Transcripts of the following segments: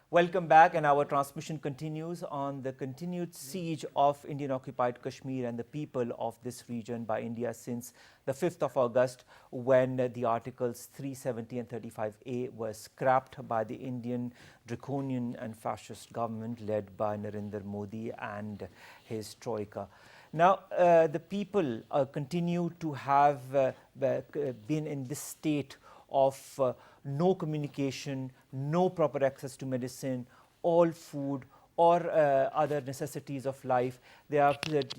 Welcome back, and our transmission continues on the continued siege of Indian-occupied Kashmir and the people of this region by India since the 5th of August, when the Articles 370 and 35A were scrapped by the Indian draconian and fascist government led by Narendra Modi and his troika. Now, the people continue to have been in this state of no communication, no proper access to medicine, all food or other necessities of life. There are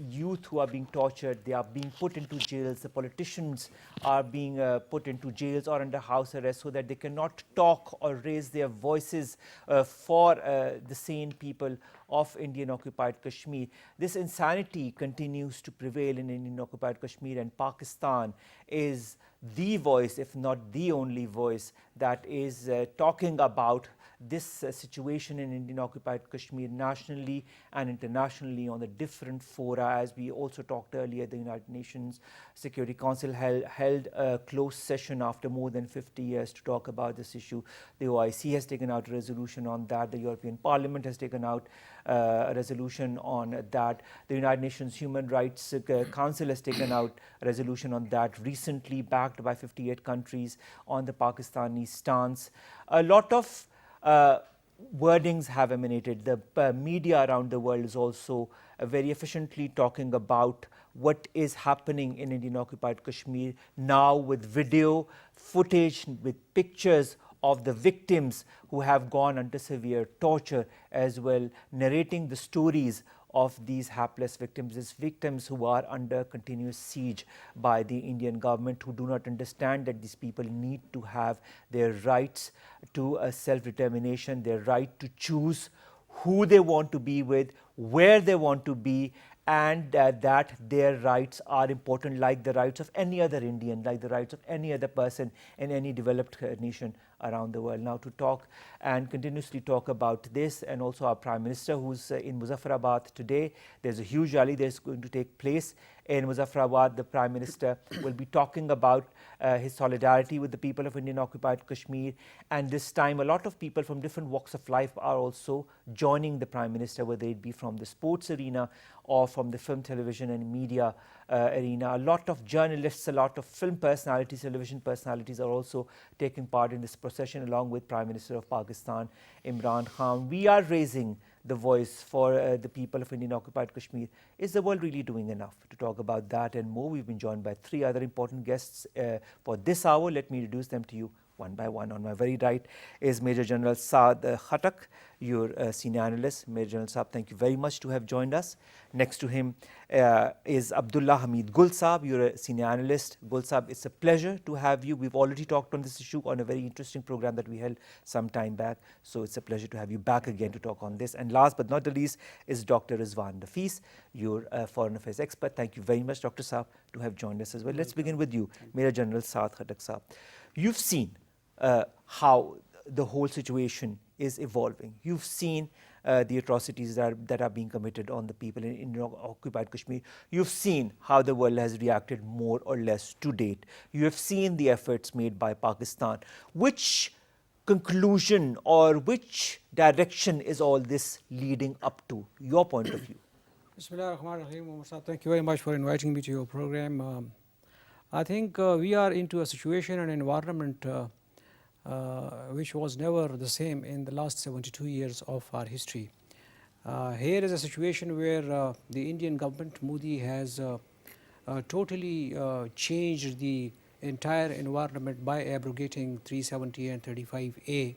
youth who are being tortured, they are being put into jails, the politicians are being put into jails or under house arrest so that they cannot talk or raise their voices for the sane people of Indian-occupied Kashmir. This insanity continues to prevail in Indian-occupied Kashmir, and Pakistan is the voice, if not the only voice, that is talking about this situation in Indian-occupied Kashmir nationally and internationally on the different fora. As we also talked earlier, the United Nations Security Council held a closed session after more than 50 years to talk about this issue. The OIC has taken out a resolution on that. The European Parliament has taken out a resolution on that. The United Nations Human Rights Council has taken out a resolution on that recently, backed by 58 countries on the Pakistani stance. A lot of wordings have emanated. The media around the world is also very efficiently talking about what is happening in Indian-occupied Kashmir now, with video footage, with pictures of the victims who have gone under severe torture, as well narrating the stories of these hapless victims, these victims who are under continuous siege by the Indian government, who do not understand that these people need to have their rights to self-determination, their right to choose who they want to be with, where they want to be, and that their rights are important, like the rights of any other Indian, like the rights of any other person in any developed nation around the world. Now, to talk and continuously talk about this, and also our Prime Minister, who's in Muzaffarabad today. There's a huge rally that's going to take place in Muzaffarabad. The Prime Minister will be talking about his solidarity with the people of Indian-occupied Kashmir, and this time a lot of people from different walks of life are also joining the Prime Minister, whether it be from the sports arena or from the film, television and media arena. A lot of journalists, a lot of film personalities, television personalities are also taking part in this procession, along with Prime Minister of Pakistan, Imran Khan. We are raising the voice for the people of Indian-occupied Kashmir. Is the world really doing enough? To talk about that and more, we've been joined by three other important guests for this hour. Let me introduce them to you one by one. On my very right is Major General Saad Khattak, your senior analyst. Major General Saab, thank you very much to have joined us. Next to him is Abdullah Hamid Gul Saab, you're a senior analyst. Gul Saab, it's a pleasure to have you. We've already talked on this issue on a very interesting program that we held some time back, so it's a pleasure to have you back again to talk on this. And last but not the least is Dr. Rizwan Nafees, you're a foreign affairs expert. Thank you very much, Dr. Saab, to have joined us as well. Let's begin with you, Major General Saad Khattak Saab. You've seen how the whole situation is evolving. You've seen the atrocities that are being committed on the people in occupied Kashmir. You've seen how the world has reacted more or less to date. You have seen the efforts made by Pakistan. Which conclusion or which direction is all this leading up to, your point of view? Bismillahirrahmanirrahim. Thank you very much for inviting me to your program. I think we are into a situation and environment which was never the same in the last 72 years of our history. Here is a situation where the Indian government, Modi, has totally changed the entire environment by abrogating 370 and 35A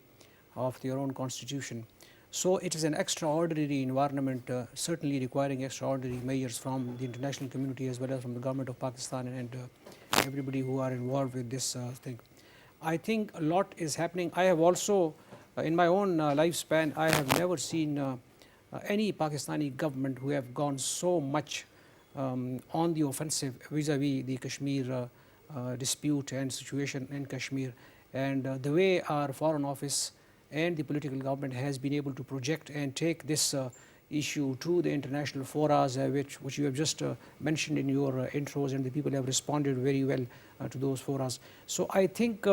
of their own constitution. So it is an extraordinary environment, certainly requiring extraordinary measures from the international community as well as from the government of Pakistan and everybody who are involved with this thing. I think a lot is happening. I have also, in my own lifespan, I have never seen any Pakistani government who have gone so much on the offensive vis-a-vis the Kashmir dispute and situation in Kashmir. And the way our Foreign Office and the political government has been able to project and take this issue to the international forums, which you have just mentioned in your intros, and the people have responded very well to those forums. So I think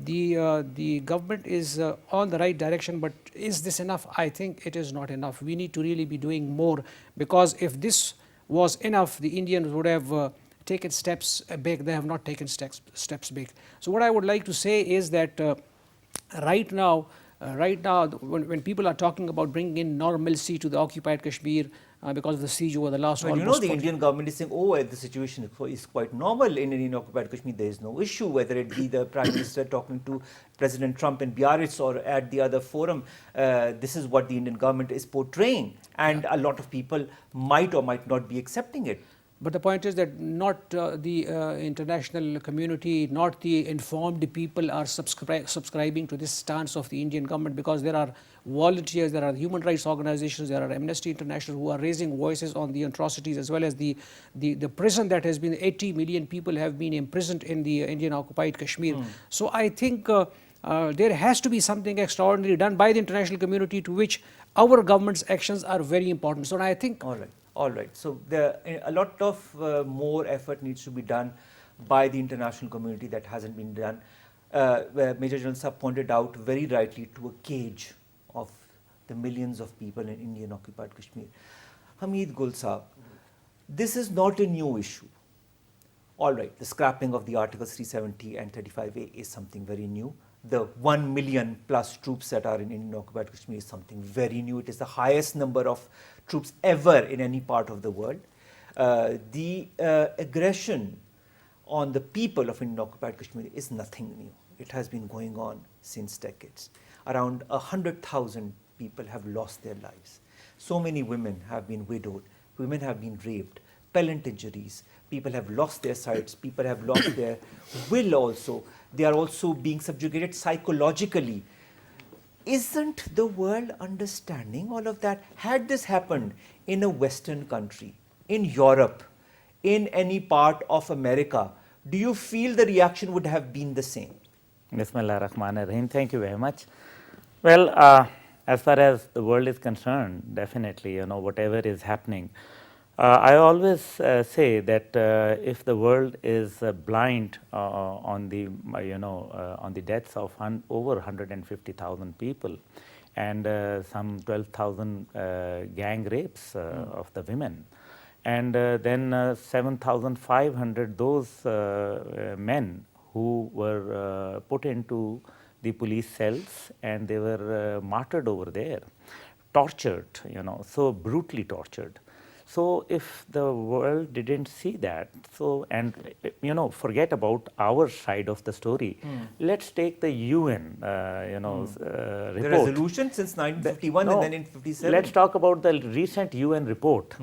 the government is on the right direction, but is this enough? I think it is not enough. We need to really be doing more, because if this was enough, the Indians would have taken steps back. They have not taken steps back. So what I would like to say is that right now, when people are talking about bringing in normalcy to the occupied Kashmir because of the siege over the last Well, you know, almost the 40 Indian government is saying, oh, the situation is quite normal in Indian occupied Kashmir. There is no issue, whether it be the Prime Minister talking to President Trump in Biarritz or at the other forum. This is what the Indian government is portraying. And a lot of people might or might not be accepting it. But the point is that not the international community, not the informed people are subscribing to this stance of the Indian government, because there are volunteers, there are human rights organizations, there are Amnesty International who are raising voices on the atrocities, as well as the prison that has been 80 million people have been imprisoned in the Indian occupied Kashmir. So I think there has to be something extraordinary done by the international community, to which our government's actions are very important. So I think All right. So a lot of more effort needs to be done by the international community that hasn't been done. Where Major Jalsa pointed out very rightly to a cage of the millions of people in Indian occupied Kashmir. Hamid Gul Saab, this is not a new issue. All right, the scrapping of the Articles 370 and 35A is something very new. The 1 million plus troops that are in Indian occupied Kashmir is something very new. It is the highest number of troops ever in any part of the world. The aggression on the people of Indian occupied Kashmir is nothing new. It has been going on since decades. Around 100,000 people have lost their lives. So many women have been widowed. Women have been raped. Pellant injuries. People have lost their sights. People have lost their will also. They are also being subjugated psychologically. Isn't the world understanding all of that? Had this happened in a Western country, in Europe, in any part of America, do you feel the reaction would have been the same? Bismillah ar-Rahman ar-Rahim. Thank you very much. Well, as far as the world is concerned, definitely, whatever is happening, I always say that if the world is blind on the on the deaths of over 150,000 people and some 12,000 gang rapes of the women, and then 7,500 those men who were put into the police cells and they were martyred over there, tortured, so brutally tortured. So if the world didn't see that, so and forget about our side of the story. Let's take the UN, report. The resolution since 1951 and then in 57. Let's talk about the recent UN report,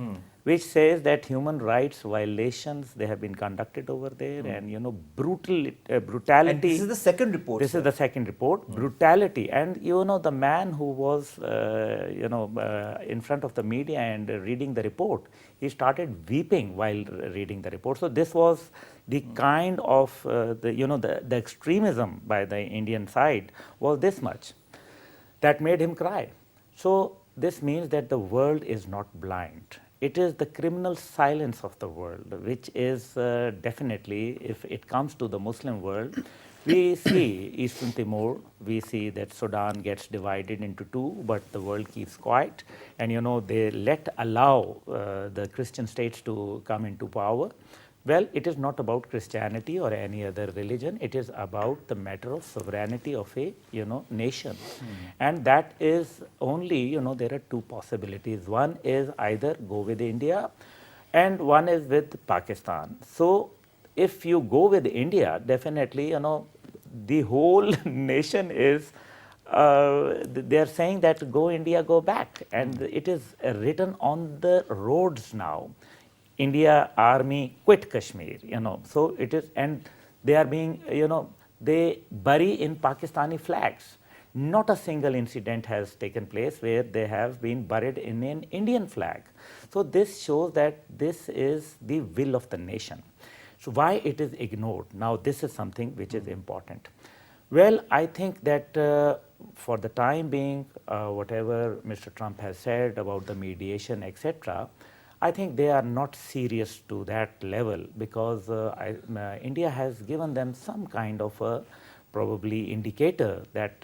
which says that human rights violations they have been conducted over there, and brutality. And this is the second report. This is the second report. Brutality, and the man who was in front of the media and reading the report, he started weeping while reading the report. So this was the kind of the extremism by the Indian side was this much that made him cry. So this means that the world is not blind. It is the criminal silence of the world, which is definitely, if it comes to the Muslim world, we see Eastern Timor, we see that Sudan gets divided into two, but the world keeps quiet, and they allow the Christian states to come into power. Well, it is not about Christianity or any other religion. It is about the matter of sovereignty of a nation, and that is only there are two possibilities. One is either go with India, and one is with Pakistan. So if you go with India, definitely the whole nation is. They are saying that go India, go back, and it is written on the roads now. India Army quit Kashmir, so it is, and they are being, they bury in Pakistani flags. Not a single incident has taken place where they have been buried in an Indian flag. So this shows that this is the will of the nation. So why it is ignored? Now this is something which is important. Well, I think that for the time being, whatever Mr. Trump has said about the mediation, etc., I think they are not serious to that level, because India has given them some kind of a probably indicator that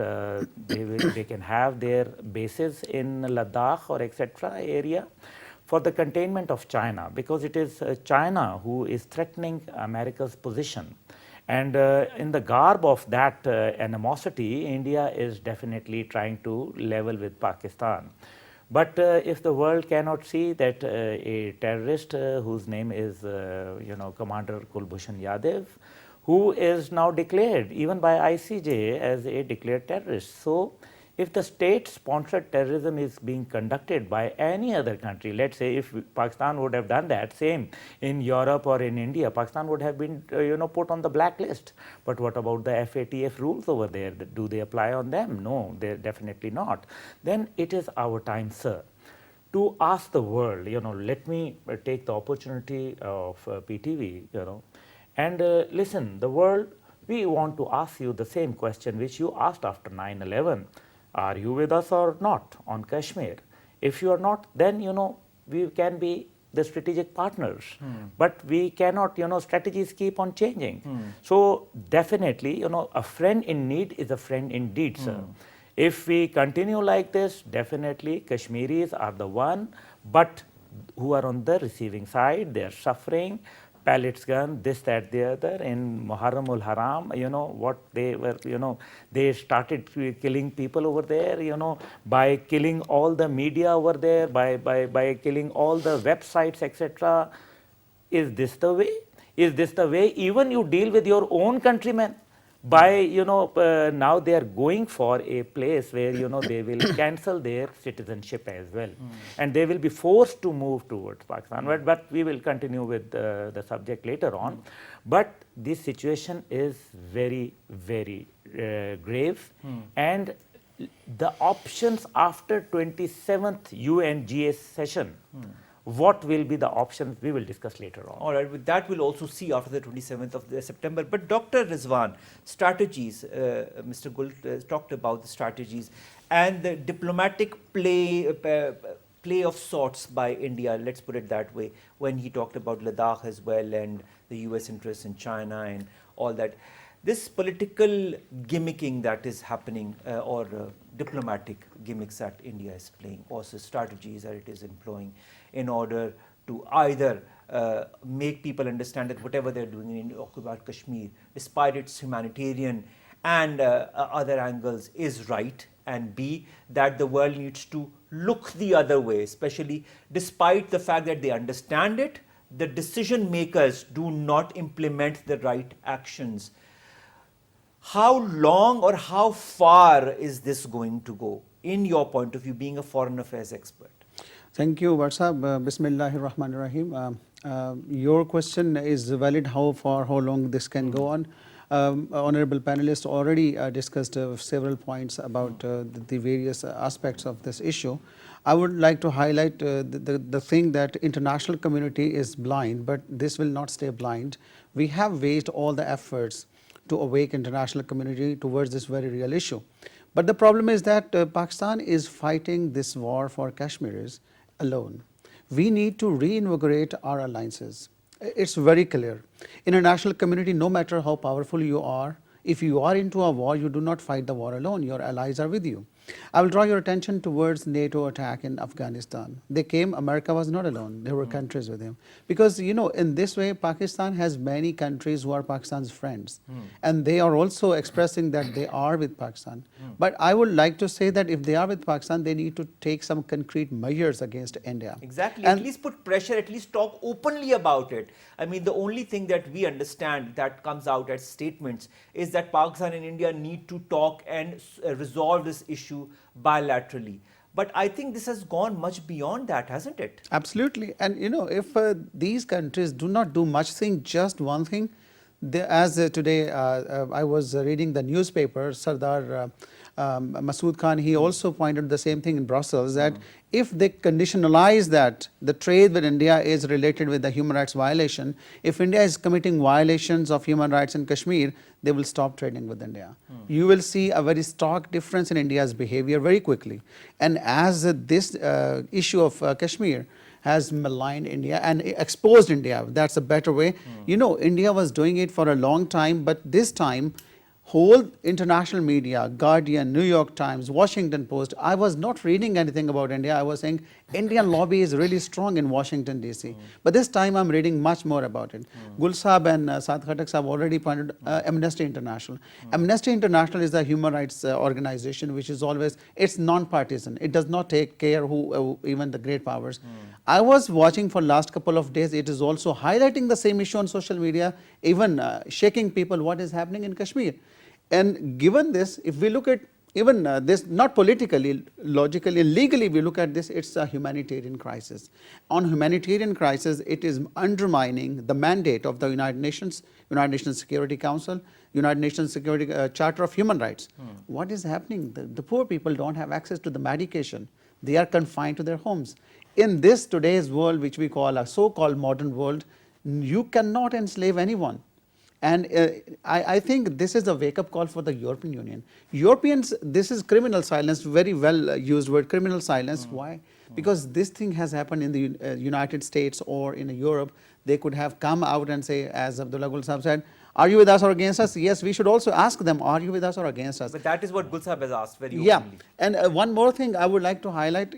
they can have their bases in Ladakh or etc. area for the containment of China, because it is China who is threatening America's position. And in the garb of that animosity, India is definitely trying to level with Pakistan. But if the world cannot see that a terrorist whose name is, Commander Kulbhushan Yadav, who is now declared even by ICJ as a declared terrorist. So, if the state-sponsored terrorism is being conducted by any other country, let's say if Pakistan would have done that same in Europe or in India, Pakistan would have been put on the blacklist. But what about the FATF rules over there? Do they apply on them? No, they're definitely not. Then it is our time, sir, to ask the world, let me take the opportunity of PTV, and listen, the world, we want to ask you the same question which you asked after 9/11. Are you with us or not on Kashmir? If you are not, then we can be the strategic partners. But we cannot, strategies keep on changing. So definitely, a friend in need is a friend indeed, sir. If we continue like this, definitely Kashmiris are the one, but who are on the receiving side, they are suffering. Pellets gun, this, that, the other. In Muharram ul Haram, what they were, they started killing people over there, by killing all the media over there, by killing all the websites, etc. Is this the way? Is this the way even you deal with your own countrymen? By, now they are going for a place where, they will cancel their citizenship as well. And they will be forced to move towards Pakistan. But we will continue with the subject later on. But this situation is very, very grave. And the options after 27th UNGA session, what will be the options, we will discuss later on. All right, with that we'll also see after the 27th of September. But Dr. Rizwan, strategies, Mr. Gul talked about the strategies and the diplomatic play of sorts by India, let's put it that way, when he talked about Ladakh as well and the US interests in China and all that. This political gimmicking that is happening or diplomatic gimmicks that India is playing, also strategies that it is employing in order to either make people understand that whatever they're doing in occupied Kashmir, despite its humanitarian and other angles, is right, and B, that the world needs to look the other way, especially despite the fact that they understand it, the decision makers do not implement the right actions. How long or how far is this going to go, in your point of view, being a foreign affairs expert? Thank you, Jalsa. Bismillahir Rahmanir Rahim. Your question is valid, how far, how long this can go on. Honorable panelists already discussed several points about the various aspects of this issue. I would like to highlight the thing that international community is blind, but this will not stay blind. We have waged all the efforts to awake international community towards this very real issue. But the problem is that Pakistan is fighting this war for Kashmiris alone. We need to reinvigorate our alliances. It's very clear. International community, no matter how powerful you are, if you are into a war, you do not fight the war alone. Your allies are with you. I will draw your attention towards NATO attack in Afghanistan. They came, America was not alone. There were countries with him. Because, in this way, Pakistan has many countries who are Pakistan's friends. And they are also expressing that they are with Pakistan. But I would like to say that if they are with Pakistan, they need to take some concrete measures against India. Exactly. At least put pressure, at least talk openly about it. I mean, the only thing that we understand that comes out as statements is that Pakistan and India need to talk and resolve this issue bilaterally. But I think this has gone much beyond that, hasn't it? Absolutely. And if these countries do not do much thing, just one thing, as today I was reading the newspaper, Sardar Masood Khan, he also pointed the same thing in Brussels, that if they conditionalize that the trade with India is related with the human rights violation, if India is committing violations of human rights in Kashmir, they will stop trading with India. You will see a very stark difference in India's behavior very quickly. And as this issue of Kashmir has maligned India and exposed India, that's a better way. India was doing it for a long time, but this time whole international media, Guardian, New York Times, Washington Post, I was not reading anything about India. I was saying Indian lobby is really strong in Washington DC. But this time I'm reading much more about it. Gul Saab and Saad Khatak Saab already pointed Amnesty International. Amnesty International is a human rights organization which is always, it's non-partisan. It does not take care who even the great powers. I was watching for last couple of days. It is also highlighting the same issue on social media, even shaking people what is happening in Kashmir. And given this, if we look at even this, not politically, logically, legally, we look at this, it's a humanitarian crisis. On humanitarian crisis, it is undermining the mandate of the United Nations Security Council, United Nations Security Charter of Human Rights. What is happening? The poor people don't have access to the medication. They are confined to their homes. In this today's world, which we call a so-called modern world, you cannot enslave anyone. And I think this is a wake-up call for the European Union. Europeans, this is criminal silence, very well used word, criminal silence. Why? Because this thing has happened in the United States or in Europe. They could have come out and say, as Abdullah Gul Sahab said, are you with us or against us? Yes, we should also ask them, are you with us or against us? But that is what Gul Sahab has asked very Yeah, openly. and one more thing I would like to highlight,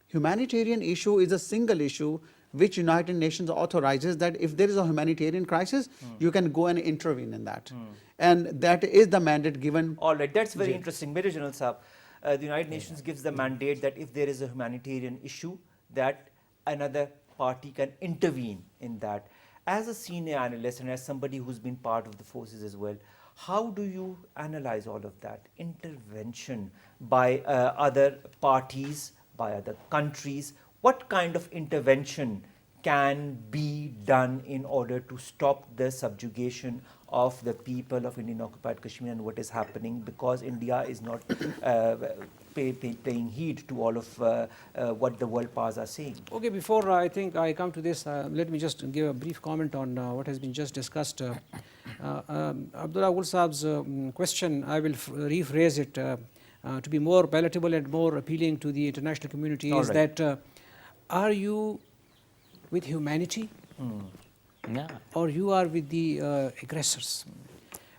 humanitarian issue is a single issue which United Nations authorizes that if there is a humanitarian crisis, you can go and intervene in that. And that is the mandate given. All right, that's very interesting. Major General Saab, the United Nations gives the mandate that if there is a humanitarian issue, that another party can intervene in that. As a senior analyst and as somebody who's been part of the forces as well, how do you analyze all of that? Intervention by other parties, by other countries. What kind of intervention can be done in order to stop the subjugation of the people of Indian occupied Kashmir and what is happening, because India is not paying heed to all of what the world powers are saying? Okay, before I think I come to this, let me just give a brief comment on what has been just discussed. Abdullah Gul Saab's question, I will rephrase it to be more palatable and more appealing to the international community. All is right. that are you with humanity or you are with the aggressors?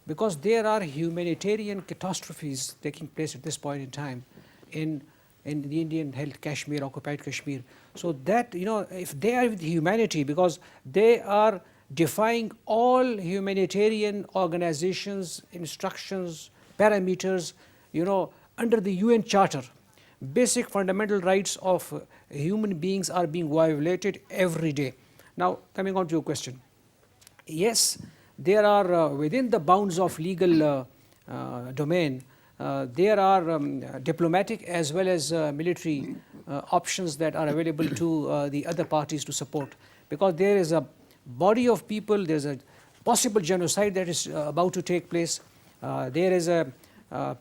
Because there are humanitarian catastrophes taking place at this point in time in the Indian held Kashmir, occupied Kashmir. So that, if they are with humanity, because they are defying all humanitarian organizations, instructions, parameters, under the UN Charter. Basic fundamental rights of human beings are being violated every day. Now, coming on to your question. Yes, there are within the bounds of legal domain, there are diplomatic as well as military options that are available to the other parties to support, because there is a body of people, there is a possible genocide that is about to take place. There is a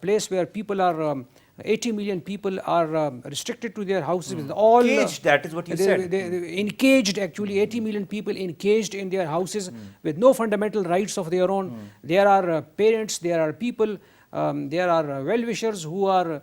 place where people are 80 million people are restricted to their houses with all Caged, that is what you said. Encaged, actually 80 million people encaged in their houses with no fundamental rights of their own. There are parents, there are people, there are well-wishers who are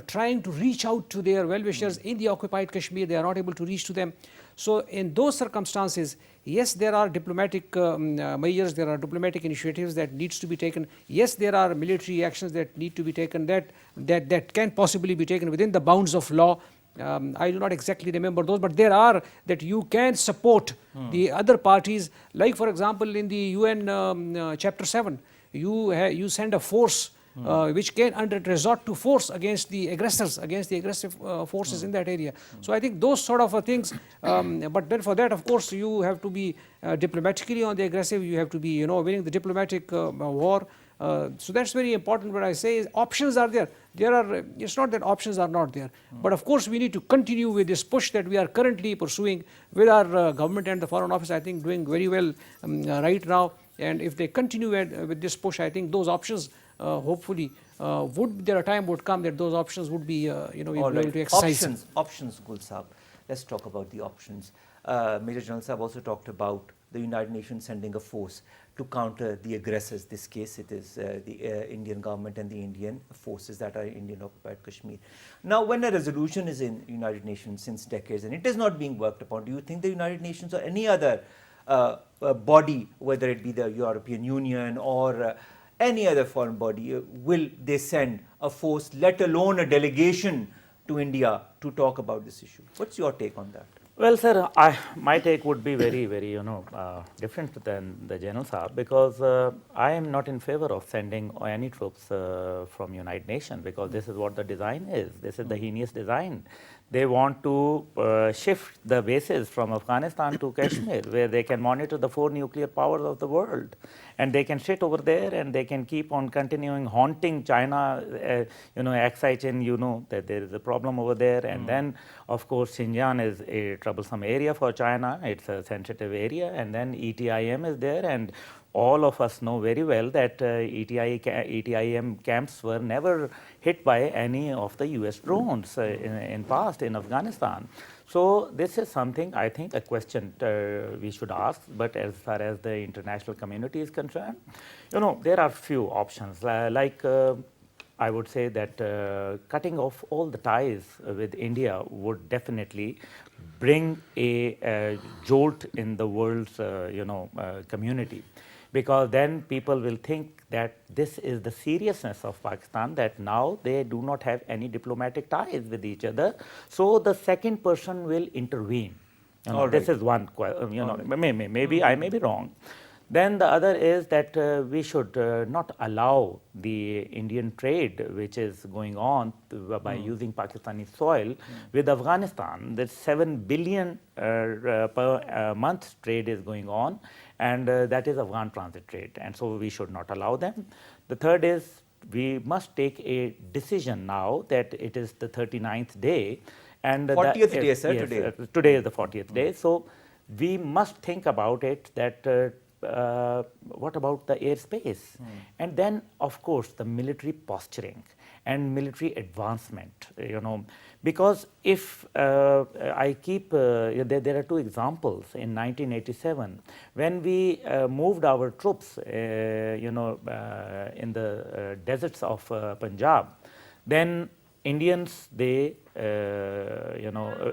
trying to reach out to their well-wishers in the occupied Kashmir. They are not able to reach to them. So in those circumstances, yes, there are diplomatic measures, there are diplomatic initiatives that needs to be taken. Yes, there are military actions that need to be taken that can possibly be taken within the bounds of law. I do not exactly remember those, but there are that you can support the other parties. Like, for example, in the UN Chapter 7, you send a force which can resort to force against the aggressors, against the aggressive forces in that area. So I think those sort of things, but then for that, of course, you have to be diplomatically on the aggressive, you have to be, winning the diplomatic war. So that's very important. What I say is options are there. It's not that options are not there. But of course, we need to continue with this push that we are currently pursuing with our government and the Foreign Office, I think, doing very well right now. And if they continue with this push, I think those options hopefully there a time would come that those options would be we will be able to exercise. Options, Gul Sahab. Let's talk about the options. Major General Sahab also talked about the United Nations sending a force to counter the aggressors. This case, it is the Indian government and the Indian forces that are in Indian occupied Kashmir. Now, when a resolution is in United Nations since decades and it is not being worked upon, do you think the United Nations or any other body, whether it be the European Union or any other foreign body, will they send a force, let alone a delegation to India to talk about this issue? What's your take on that? Well, sir, my take would be very, very, different than the General Saab, because I am not in favor of sending any troops from United Nations, because this is what the design is. This is the heinous design. They want to shift the bases from Afghanistan to Kashmir, where they can monitor the 4 nuclear powers of the world. And they can sit over there and they can keep on continuing haunting China, exciting, that there is a problem over there. And then, of course, Xinjiang is a troublesome area for China. It's a sensitive area. And then ETIM is there. And all of us know very well that ETIM camps were never hit by any of the US drones in past in Afghanistan. So this is something, I think, a question we should ask. But as far as the international community is concerned, there are few options. I would say that cutting off all the ties with India would definitely bring a jolt in the world's community, because then people will think that this is the seriousness of Pakistan, that now they do not have any diplomatic ties with each other. So the second person will intervene. This is one, maybe I may be wrong. Then the other is that we should not allow the Indian trade, which is going on by using Pakistani soil with Afghanistan. The 7 billion per month trade is going on, and that is Afghan transit trade. And so we should not allow them. The third is we must take a decision now that it is the 39th day. And 40th day, sir, yes, today. Today is the 40th day. So we must think about it that what about the airspace? And then, of course, the military posturing and military advancement, because if I keep, there are 2 examples. In 1987, when we moved our troops, in the deserts of Punjab, then Indians, they,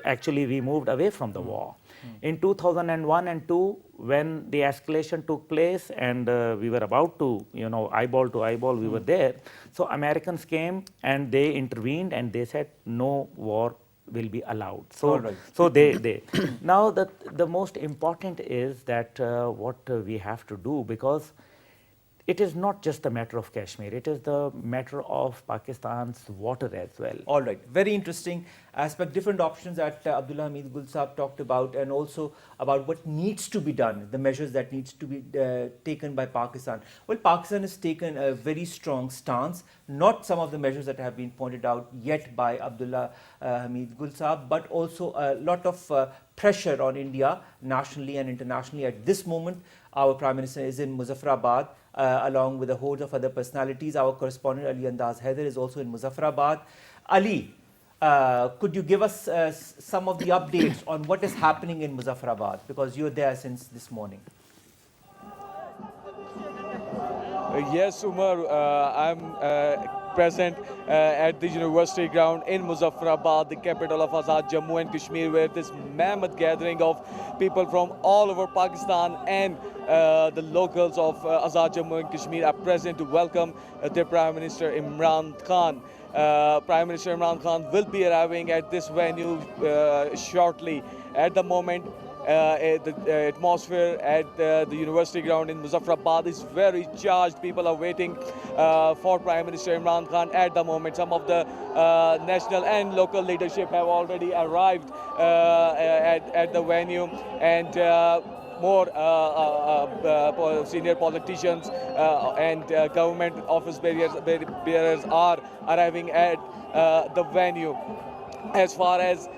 actually we moved away from the war. In 2001 and 2, when the escalation took place and we were about to, eyeball to eyeball, we were there. So Americans came and they intervened and they said no war will be allowed. So, so they now the most important is that what we have to do, because it is not just a matter of Kashmir, it is the matter of Pakistan's water as well. All right, very interesting aspect, different options that Abdullah Hamid Gul Saab talked about, and also about what needs to be done, the measures that needs to be taken by Pakistan. Well, Pakistan has taken a very strong stance, not some of the measures that have been pointed out yet by Abdullah Hamid Gul Saab, but also a lot of pressure on India nationally and internationally. At this moment, our Prime Minister is in Muzaffarabad, along with a host of other personalities. Our correspondent Ali Andaz Haider is also in Muzaffarabad. Ali, could you give us some of the updates on what is happening in Muzaffarabad, because you're there since this morning? Yes, Umar, I'm present at the university ground in Muzaffarabad, the capital of Azad Jammu and Kashmir, where this mammoth gathering of people from all over Pakistan and the locals of Azad Jammu and Kashmir are present to welcome their Prime Minister Imran Khan. Prime Minister Imran Khan will be arriving at this venue shortly. At the moment, the atmosphere at the university ground in Muzaffarabad is very charged. People are waiting for Prime Minister Imran Khan at the moment. Some of the national and local leadership have already arrived at the venue, and more senior politicians and government office bearers are arriving at the venue. As far as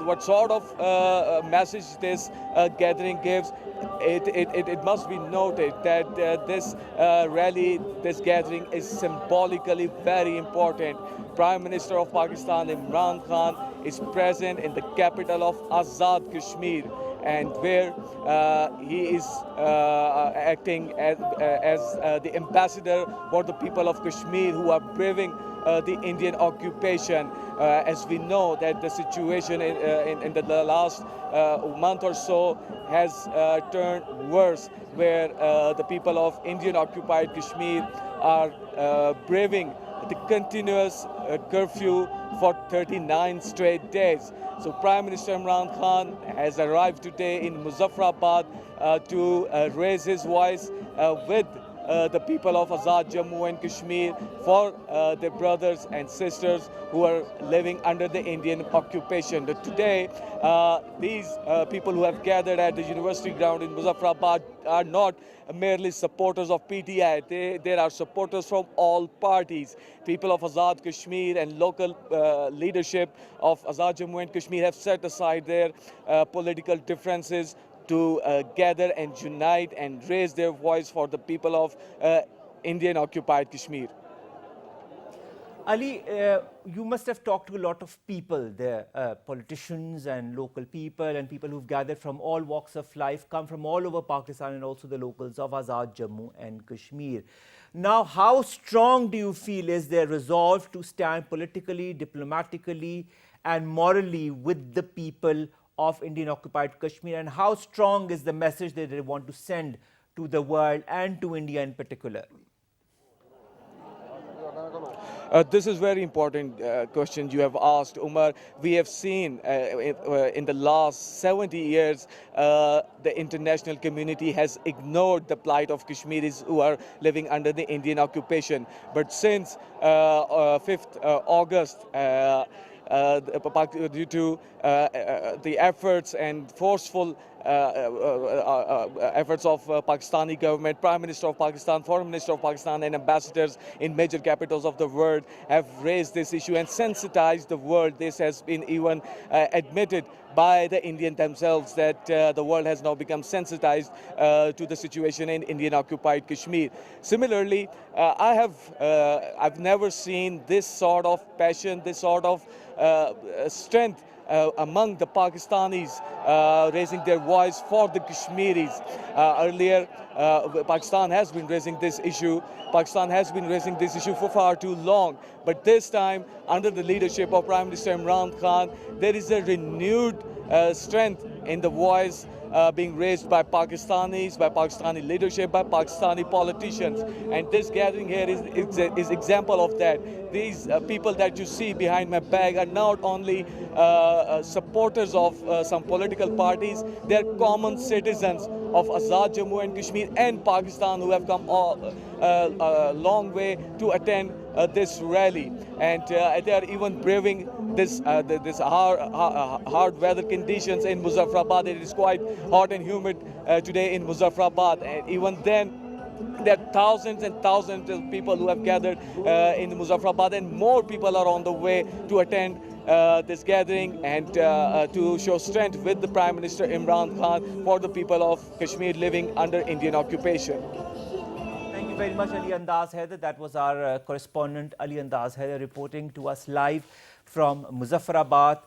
what sort of message this gathering gives, it must be noted that this rally, this gathering is symbolically very important. Prime Minister of Pakistan Imran Khan is present in the capital of Azad Kashmir, and where he is acting as the ambassador for the people of Kashmir who are braving the Indian occupation. As we know that the situation in the last month or so has turned worse, where the people of Indian occupied Kashmir are braving the continuous curfew for 39 straight days. So Prime Minister Imran Khan has arrived today in Muzaffarabad to raise his voice with the people of Azad Jammu and Kashmir for their brothers and sisters who are living under the Indian occupation. But today, these people who have gathered at the university ground in Muzaffarabad are not merely supporters of PTI. There are supporters from all parties. People of Azad Kashmir and local leadership of Azad Jammu and Kashmir have set aside their political differences to gather and unite and raise their voice for the people of Indian occupied Kashmir. Ali, you must have talked to a lot of people there, politicians and local people and people who've gathered from all walks of life, come from all over Pakistan and also the locals of Azad Jammu and Kashmir. Now, how strong do you feel is their resolve to stand politically, diplomatically and morally with the people of Indian occupied Kashmir, and how strong is the message that they want to send to the world and to India in particular? This is very important question you have asked, Umar. We have seen in the last 70 years, the international community has ignored the plight of Kashmiris who are living under the Indian occupation. But since 5th August, due to the efforts and forceful efforts of Pakistani government, Prime Minister of Pakistan, Foreign Minister of Pakistan and ambassadors in major capitals of the world have raised this issue and sensitized the world. This has been even admitted by the Indians themselves that the world has now become sensitized to the situation in Indian occupied Kashmir. Similarly, I've never seen this sort of passion, this sort of strength among the Pakistanis raising their voice for the Kashmiris. Earlier, Pakistan has been raising this issue. Pakistan has been raising this issue for far too long. But this time, under the leadership of Prime Minister Imran Khan, there is a renewed strength in the voice being raised by Pakistanis, by Pakistani leadership, by Pakistani politicians. And this gathering here is example of that. These people that you see behind my back are not only supporters of some political parties, they are common citizens of Azad Jammu and Kashmir and Pakistan who have come a long way to attend this rally. And they are even braving this hard weather conditions in Muzaffarabad. It is quite hot and humid today in Muzaffarabad. And even then, there are thousands and thousands of people who have gathered in Muzaffarabad, and more people are on the way to attend this gathering and to show strength with the Prime Minister Imran Khan for the people of Kashmir living under Indian occupation. Thank you very much, Ali Andaz Haider. That was our correspondent, Ali Andaz Haider, reporting to us live from Muzaffarabad,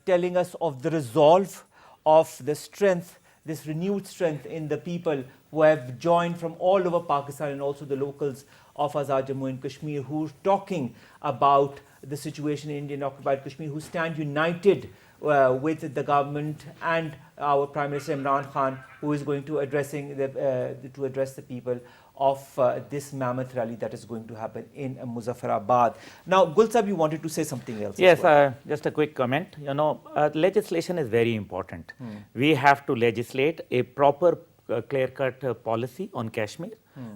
telling us of the resolve, of the strength, this renewed strength in the people who have joined from all over Pakistan and also the locals of Azad Jammu and Kashmir who are talking about the situation in Indian occupied Kashmir, who stand united with the government and our Prime Minister Imran Khan, who is going to address the people of this mammoth rally that is going to happen in Muzaffarabad. Now, Gulsab, you wanted to say something else. Yes, just a quick comment. You know, legislation is very important. We have to legislate a proper clear-cut policy on Kashmir,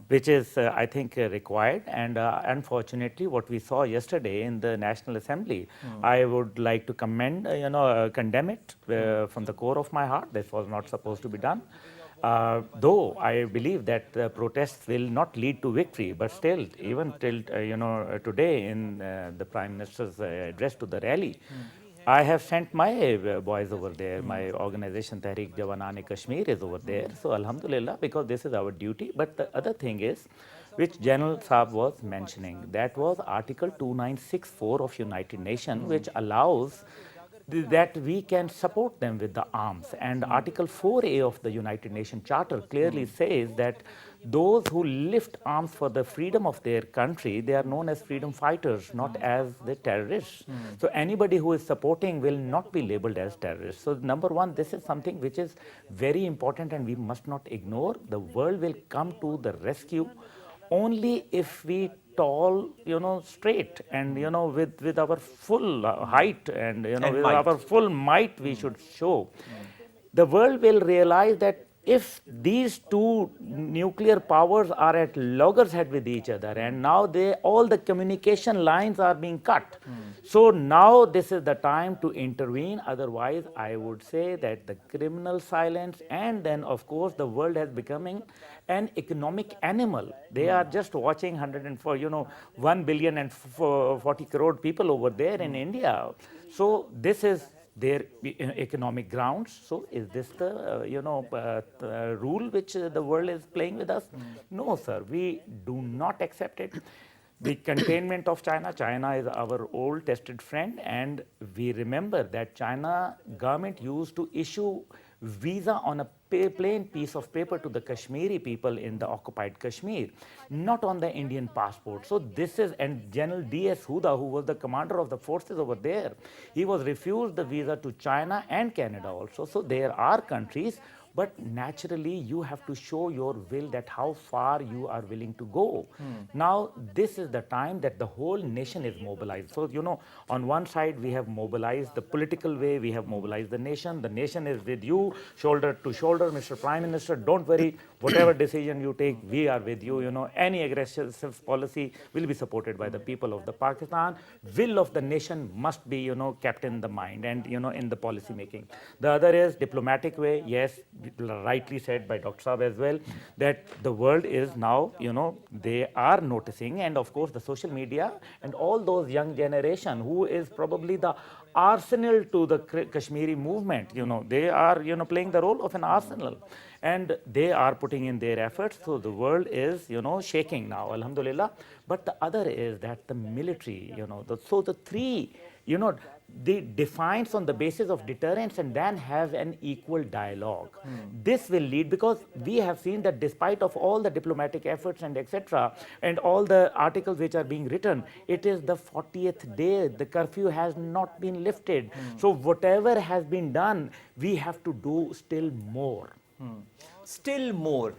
which is, I think, required. And unfortunately, what we saw yesterday in the National Assembly, I would like to commend, condemn it from the core of my heart. This was not supposed to be done. Though I believe that protests will not lead to victory, but still, even till today in the Prime Minister's address to the rally, I have sent my boys over there. My organization Tehreek Jawan-e-Kashmir is over there. So Alhamdulillah, because this is our duty. But the other thing is, which General Saab was mentioning, that was Article 2964 of United Nations, which allows that we can support them with the arms. And Article 4A of the United Nations Charter clearly says that those who lift arms for the freedom of their country, they are known as freedom fighters, not as the terrorists. So anybody who is supporting will not be labeled as terrorists. So number one, this is something which is very important and we must not ignore. The world will come to the rescue only if we tall, straight and, with our full height and, And with might. our full might we should show. The world will realize that if these two nuclear powers are at loggerhead with each other and now all the communication lines are being cut. So now this is the time to intervene. Otherwise, I would say that the criminal silence and then of course the world has becoming an economic animal. They are just watching 104, 1 billion and 40 crore people over there in India. So this is their economic grounds. So is this the rule which the world is playing with us? No, sir. We do not accept it. The containment of China. China is our old tested friend, and we remember that China government used to issue visa on a plain piece of paper to the Kashmiri people in the occupied Kashmir, not on the Indian passport. So this is, and General D.S. Huda, who was the commander of the forces over there, he was refused the visa to China and Canada also. So there are countries, but naturally you have to show your will that how far you are willing to go. Now this is the time that the whole nation is mobilized. So on one side we have mobilized the political way, we have mobilized the nation is with you shoulder to shoulder. Mr. Prime Minister, don't worry, whatever decision you take, we are with you. Any aggressive policy will be supported by the people of the Pakistan. Will of the nation must be kept in the mind and in the policy making. The other is diplomatic way. Yes, rightly said by Dr. Saab as well, that the world is now, they are noticing, and of course the social media and all those young generation who is probably the arsenal to the Kashmiri movement, they are, playing the role of an arsenal, and they are putting in their efforts. So the world is, shaking now, alhamdulillah. But the other is that the military, so the three, they defines on the basis of deterrence and then have an equal dialogue. This will lead, because we have seen that despite of all the diplomatic efforts and etc. and all the articles which are being written, it is the 40th day, the curfew has not been lifted. So whatever has been done, we have to do still more. Still more.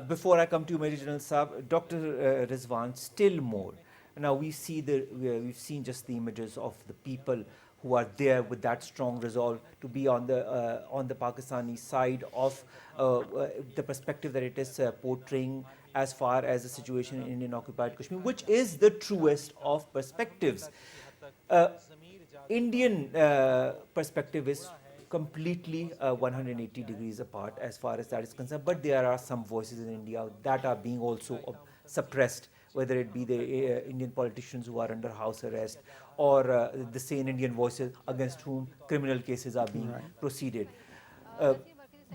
Before I come to you, Major General Saab, Dr. Rizwan, still more. Now we've seen just the images of the people who are there with that strong resolve to be on the Pakistani side of the perspective that it is portraying as far as the situation in Indian occupied Kashmir, which is the truest of perspectives. Indian perspective is completely 180 degrees apart as far as that is concerned, but there are some voices in India that are being also suppressed, whether it be the Indian politicians who are under house arrest or the same Indian voices against whom criminal cases are being proceeded.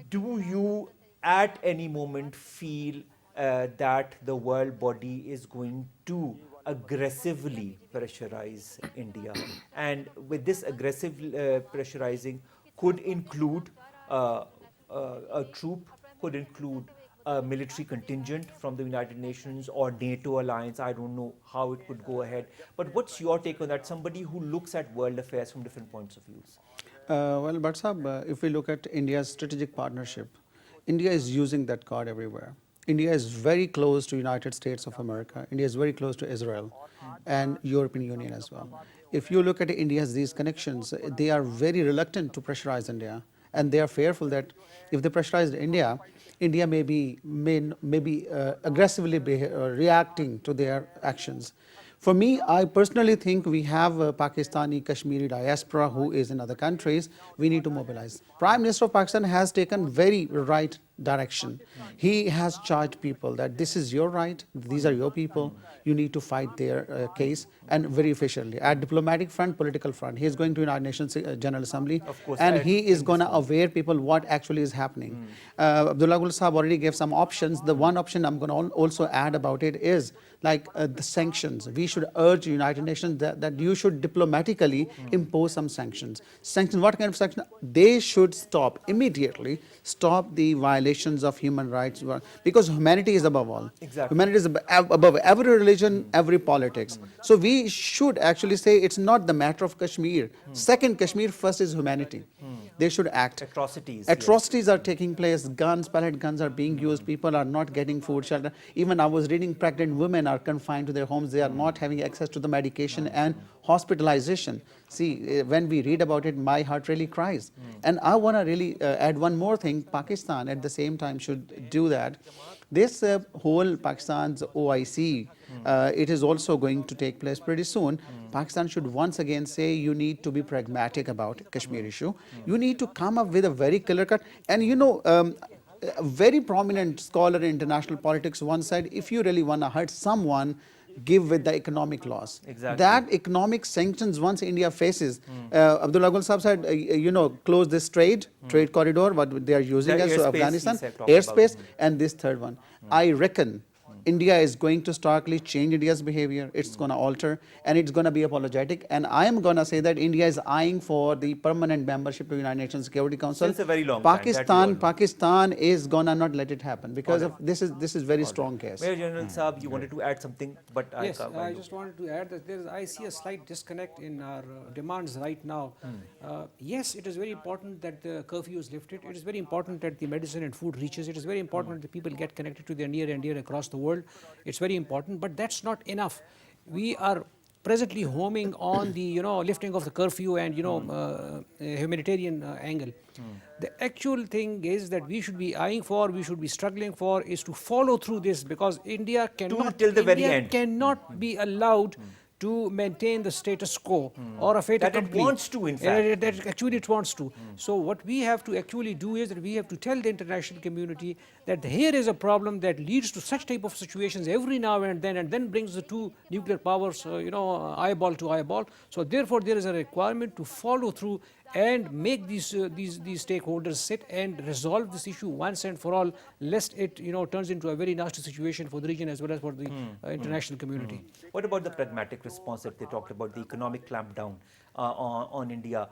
Do you at any moment feel that the world body is going to aggressively pressurize India? And with this aggressive pressurizing could include a troop, could include a military contingent from the United Nations or NATO alliance. I don't know how it could go ahead. But what's your take on that? Somebody who looks at world affairs from different points of views. Well, but Sahab, if we look at India's strategic partnership, India is using that card everywhere. India is very close to United States of America. India is very close to Israel and European Union as well. If you look at India's these connections, they are very reluctant to pressurize India, and they are fearful that if they pressurize India, India may be aggressively reacting to their actions. For me, I personally think we have a Pakistani Kashmiri diaspora who is in other countries. We need to mobilize. Prime Minister of Pakistan has taken very right direction. He has charged people that this is your right, these are your people, you need to fight their case, and very efficiently. At diplomatic front, political front, he is going to United Nations General Assembly, Of course, and he is going to aware people what actually is happening. Abdullah Gul Sahab already gave some options. The one option I'm going to also add about it is like the sanctions. We should urge United Nations that you should diplomatically impose some sanctions. Sanctions, what kind of sanctions? They should stop immediately, stop the violations of human rights, because humanity is above all. Exactly. Humanity is above every religion, every politics. So we should actually say it's not the matter of Kashmir. Second Kashmir, first is humanity. They should act. Atrocities. Yes. Atrocities are taking place. Guns, pellet guns are being used. People are not getting food, shelter. Even I was reading, pregnant women are confined to their homes. They are not having access to the medication and hospitalization. See, when we read about it, my heart really cries. And I want to really add one more thing. Pakistan at the same time should do that. This whole Pakistan's OIC, it is also going to take place pretty soon. Pakistan should once again say you need to be pragmatic about Kashmir issue. You need to come up with a very clear cut. And you know, a very prominent scholar in international politics once said, if you really want to hurt someone, give with the economic loss. Exactly. That economic sanctions once India faces, Abdullah Gul Sahab said, you know, close this trade corridor, what they are using The as to airspace, Afghanistan, he said, talked about. airspace, and this third one. I reckon India is going to starkly change India's behavior. It's going to alter, and it's going to be apologetic. And I am going to say that India is eyeing for the permanent membership of the United Nations Security Council. Since a very long time, that we all know. Pakistan is going to not let it happen because of this is very strong case. Mayor General Saab, you wanted to add something, but Yes, can't. I just wanted to add that I see a slight disconnect in our demands right now. Yes, it is very important that the curfew is lifted. It is very important that the medicine and food reaches. It is very important that people get connected to their near and dear across the world. It's very important, but that's not enough. We are presently homing on the lifting of the curfew and humanitarian angle. The actual thing is that we should be eyeing for, we should be struggling for, is to follow through this, because India cannot till the very India end. cannot be allowed to maintain the status quo or a fait That it accompli. wants to, in fact. That actually it wants to. So what we have to actually do is that we have to tell the international community that here is a problem that leads to such type of situations every now and then brings the two nuclear powers, eyeball to eyeball. So therefore there is a requirement to follow through and make these stakeholders sit and resolve this issue once and for all, lest it turns into a very nasty situation for the region as well as for the international community. What about the pragmatic response that they talked about, the economic clampdown on India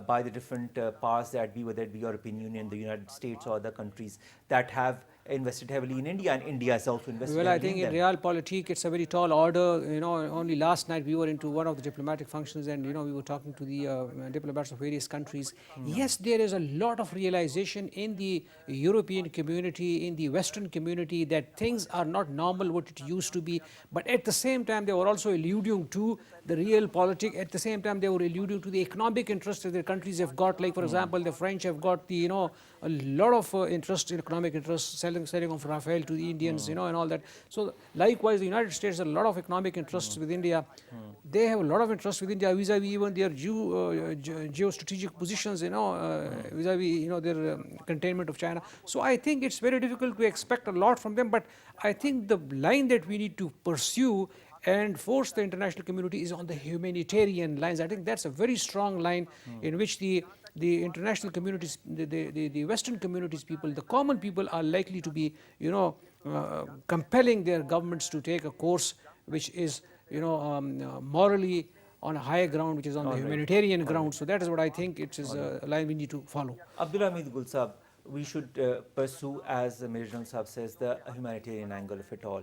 by the different powers that be, whether it be European Union, the United States, or other countries that have invested heavily in India, and India has also invested Well, I heavily think in in them? realpolitik it's a very tall order. Only last night we were into one of the diplomatic functions, and we were talking to the diplomats of various countries. Yes, there is a lot of realization in the European community, in the Western community, that things are not normal what it used to be. But at the same time, they were also alluding to the real politic. At the same time, they were alluding to the economic interests that their countries have got. Like, for example, the French have got the a lot of interest, economic interest, selling of Rafale to the Indians, and all that. So likewise, the United States has a lot of economic interests with India. They have a lot of interest with India vis-a-vis even their geostrategic positions, vis-a-vis their containment of China. So I think it's very difficult to expect a lot from them. But I think the line that we need to pursue and force the international community is on the humanitarian lines. I think that's a very strong line in which the international communities, the Western communities people, the common people are likely to be, compelling their governments to take a course which is, morally on a higher ground, which is on the humanitarian ground. So that is what I think it is a line we need to follow. Abdullah Hamid Gul Sahab, we should pursue, as Major General Sahab says, the humanitarian angle of it all.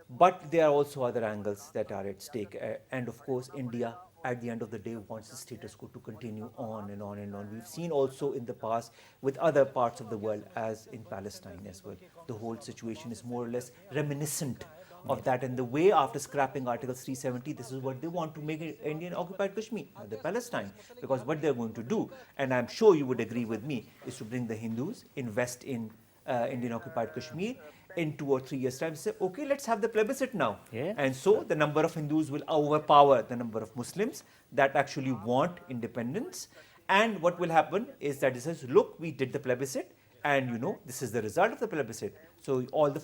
But there are also other angles that are at stake. And of course, India, at the end of the day, wants the status quo to continue on and on and on. We've seen also in the past with other parts of the world, as in Palestine as well. The whole situation is more or less reminiscent of that. And the way after scrapping Article 370, this is what they want to make Indian occupied Kashmir, the Palestine. Because what they're going to do, and I'm sure you would agree with me, is to bring the Hindus, invest in Indian occupied Kashmir, in 2 or 3 years' time, say, okay, let's have the plebiscite now. Yeah. And so the number of Hindus will overpower the number of Muslims that actually want independence. And what will happen is that it says, look, we did the plebiscite, and this is the result of the plebiscite. So all the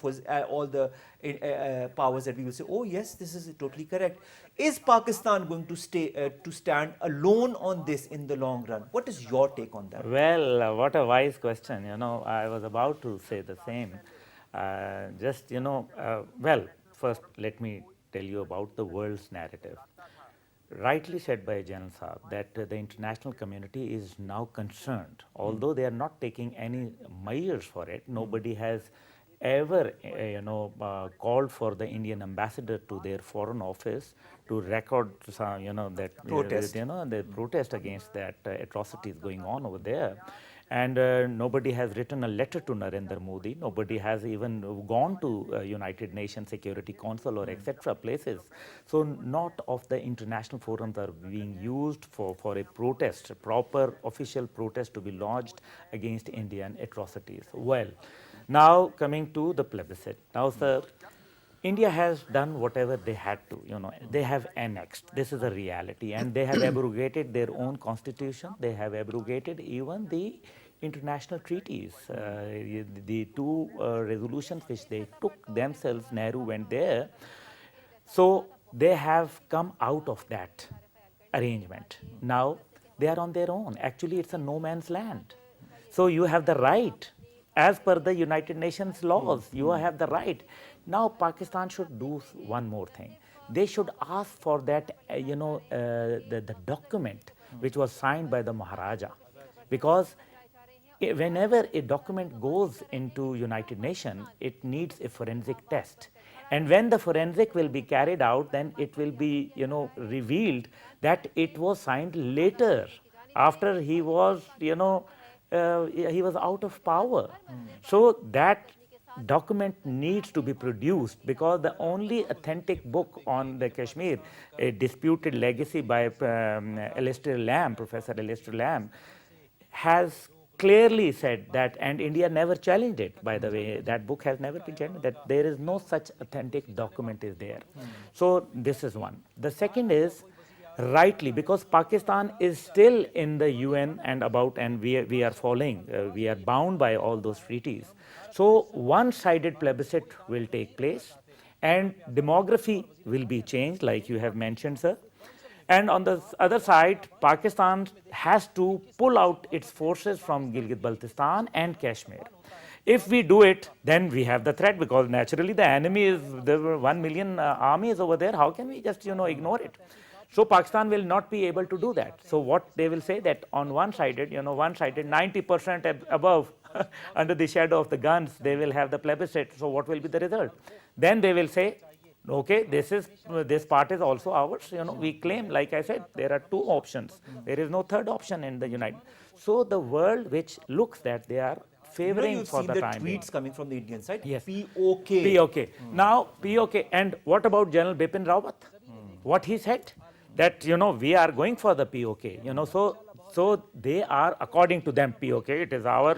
powers that we will say, oh yes, this is totally correct. Is Pakistan going to stand alone on this in the long run? What is your take on that? Well, what a wise question. I was about to say the same. Well, first let me tell you about the world's narrative. Rightly said by Jalsa that the international community is now concerned, although they are not taking any measures for it. Nobody has ever, called for the Indian ambassador to their foreign office to record some, that Protest. the protest against that atrocities going on over there. And nobody has written a letter to Narendra Modi. Nobody has even gone to United Nations Security Council or etc. places. So not of the international forums are being used for a protest, a proper official protest to be lodged against Indian atrocities. Well, now coming to the plebiscite. Now, sir, India has done whatever they had to, they have annexed. This is a reality. And they have abrogated their own constitution. They have abrogated even the international treaties. The two resolutions which they took themselves, Nehru went there. So they have come out of that arrangement. Now they are on their own. Actually, it's a no man's land. So you have the right, as per the United Nations laws, you have the right. Now Pakistan should do one more thing. They should ask for that, the document which was signed by the Maharaja, because whenever a document goes into United Nations, it needs a forensic test. And when the forensic will be carried out, then it will be, revealed that it was signed later, after he was, he was out of power. So that document needs to be produced, because the only authentic book on the Kashmir, a disputed legacy by Professor Alistair Lamb, has clearly said that, and India never challenged it, by the way, that book has never been challenged, that there is no such authentic document is there. So this is one. The second is, rightly, because Pakistan is still in the UN and we are following, we are bound by all those treaties. So one-sided plebiscite will take place, and demography will be changed, like you have mentioned, sir. And on the other side, Pakistan has to pull out its forces from Gilgit-Baltistan and Kashmir. If we do it, then we have the threat, because naturally the enemy is, there were 1 million armies over there. How can we just, ignore it? So Pakistan will not be able to do that. So what they will say, that on one-sided, 90% above, under the shadow of the guns, they will have the plebiscite. So what will be the result? Then they will say, okay, this part is also ours. We claim, like I said, there are two options. There is no third option in the United. So the world which looks that they are favoring for the time being. You've seen the tweets coming from the Indian side. Yes. POK. POK. Now, POK. And what about General Bipin Rawat? What he said? That, we are going for the POK. So they are, according to them, POK. It is our,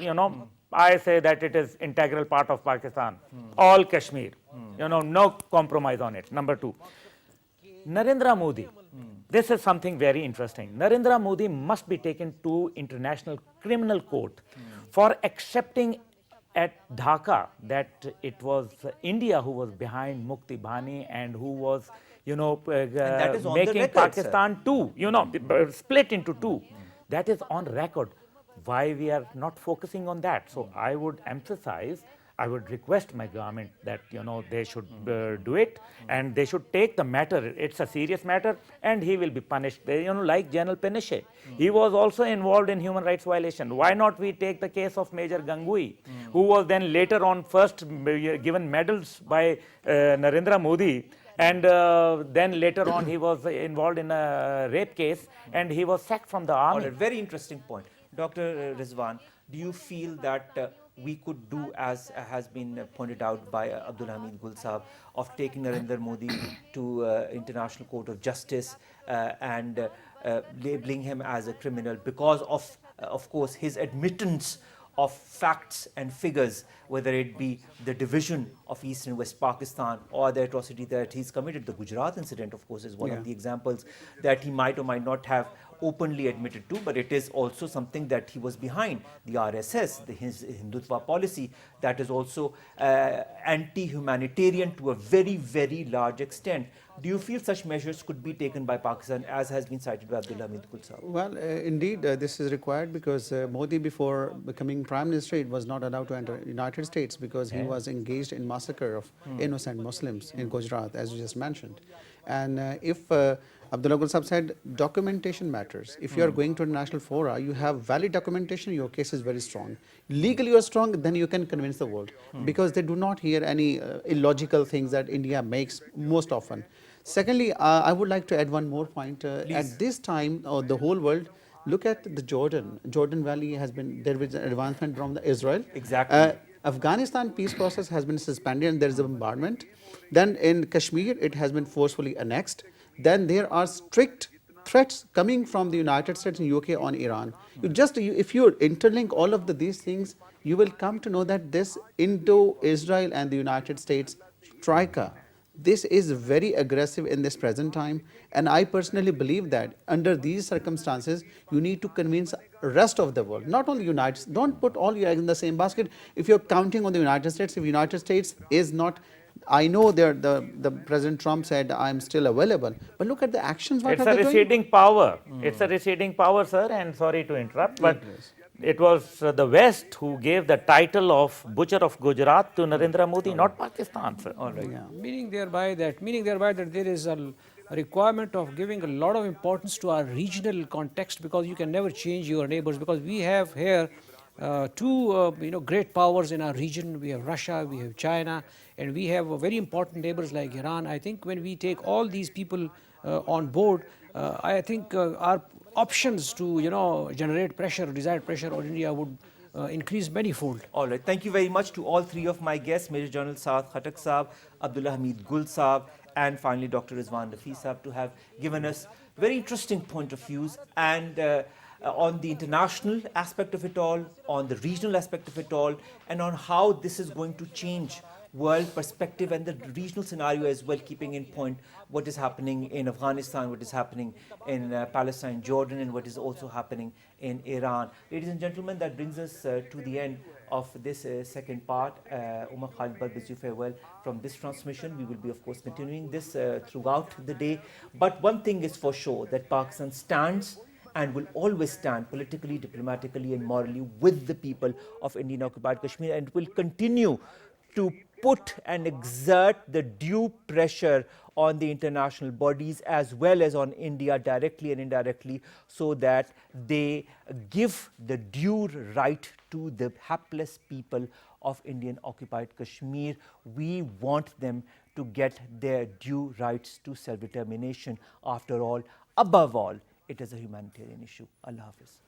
I say that it is integral part of Pakistan. All Kashmir. No compromise on it. Number two. Narendra Modi. This is something very interesting. Narendra Modi must be taken to International Criminal Court for accepting at Dhaka that it was India who was behind Mukti Bhani and who was, that is on the making record, Pakistan two, split into two. That is on record. Why we are not focusing on that? So I would emphasize, I would request my government that, they should do it, and they should take the matter. It's a serious matter, and he will be punished. Like General Pinochet, he was also involved in human rights violation. Why not we take the case of Major Ganguly, who was then later on first given medals by Narendra Modi, and then later on he was involved in a rape case, and he was sacked from the army. A very interesting point. Dr. Rizwan, do you feel that we could do, as has been pointed out by Abdul Hamid Gul Sahab, of taking Narendra Modi to International Court of Justice and labeling him as a criminal because of course, his admittance of facts and figures, whether it be the division of East and West Pakistan or the atrocity that he's committed. The Gujarat incident, of course, is one of the examples that he might or might not have openly admitted to, but it is also something that he was behind. The RSS, his Hindutva policy, that is also anti-humanitarian to a very, very large extent. Do you feel such measures could be taken by Pakistan, as has been cited by Abdullah Hamid Gul Sahab? Well, indeed, this is required because Modi, before becoming Prime Minister, it was not allowed to enter United States because he was engaged in massacre of innocent Muslims in Gujarat, as you just mentioned. And if Abdullah Gul Sahab said documentation matters. If you are going to international fora, you have valid documentation, your case is very strong. Legally you are strong, then you can convince the world because they do not hear any illogical things that India makes most often. Secondly, I would like to add one more point. At this time, the whole world, look at the Jordan. Jordan Valley has been, there is an advancement from the Israel. Exactly. Afghanistan peace process has been suspended and there is a bombardment. Then in Kashmir, it has been forcefully annexed. Then there are strict threats coming from the United States and UK on Iran. If you interlink all of these things, you will come to know that this Indo-Israel and the United States troika, this is very aggressive in this present time, and I personally believe that under these circumstances, you need to convince rest of the world, not only United States. Don't put all your eggs in the same basket. If you're counting on the United States, if United States is not, I know the President Trump said I'm still available, but look at the actions. What It's are a they doing? receding power. It's a receding power, sir, and sorry to interrupt, but it was the West who gave the title of Butcher of Gujarat to Narendra Modi, not Pakistan, sir. All right. Yeah. Meaning thereby that there is a requirement of giving a lot of importance to our regional context, because you can never change your neighbors, because we have here two great powers in our region. We have Russia, we have China, and we have very important neighbors like Iran. I think when we take all these people on board, I think our options to generate pressure, desired pressure on India would increase manifold. All right. Thank you very much to all three of my guests, Major General Saad Khattak Saab, Abdullah Hamid Gul Saab, and finally Dr. Rizwan Rafi Saab, to have given us very interesting point of views and on the international aspect of it all, on the regional aspect of it all, and on how this is going to change world perspective and the regional scenario as well, keeping in point what is happening in Afghanistan, what is happening in Palestine, Jordan, and what is also happening in Iran. Ladies and gentlemen, that brings us to the end of this second part. Umar Khalid Bar bids you farewell from this transmission. We will be, of course, continuing this throughout the day. But one thing is for sure, that Pakistan stands and will always stand politically, diplomatically, and morally with the people of Indian occupied Kashmir, and will continue to put and exert the due pressure on the international bodies as well as on India directly and indirectly, so that they give the due right to the hapless people of Indian occupied Kashmir. We want them to get their due rights to self-determination. After all, above all, it is a humanitarian issue. Allah Hafiz.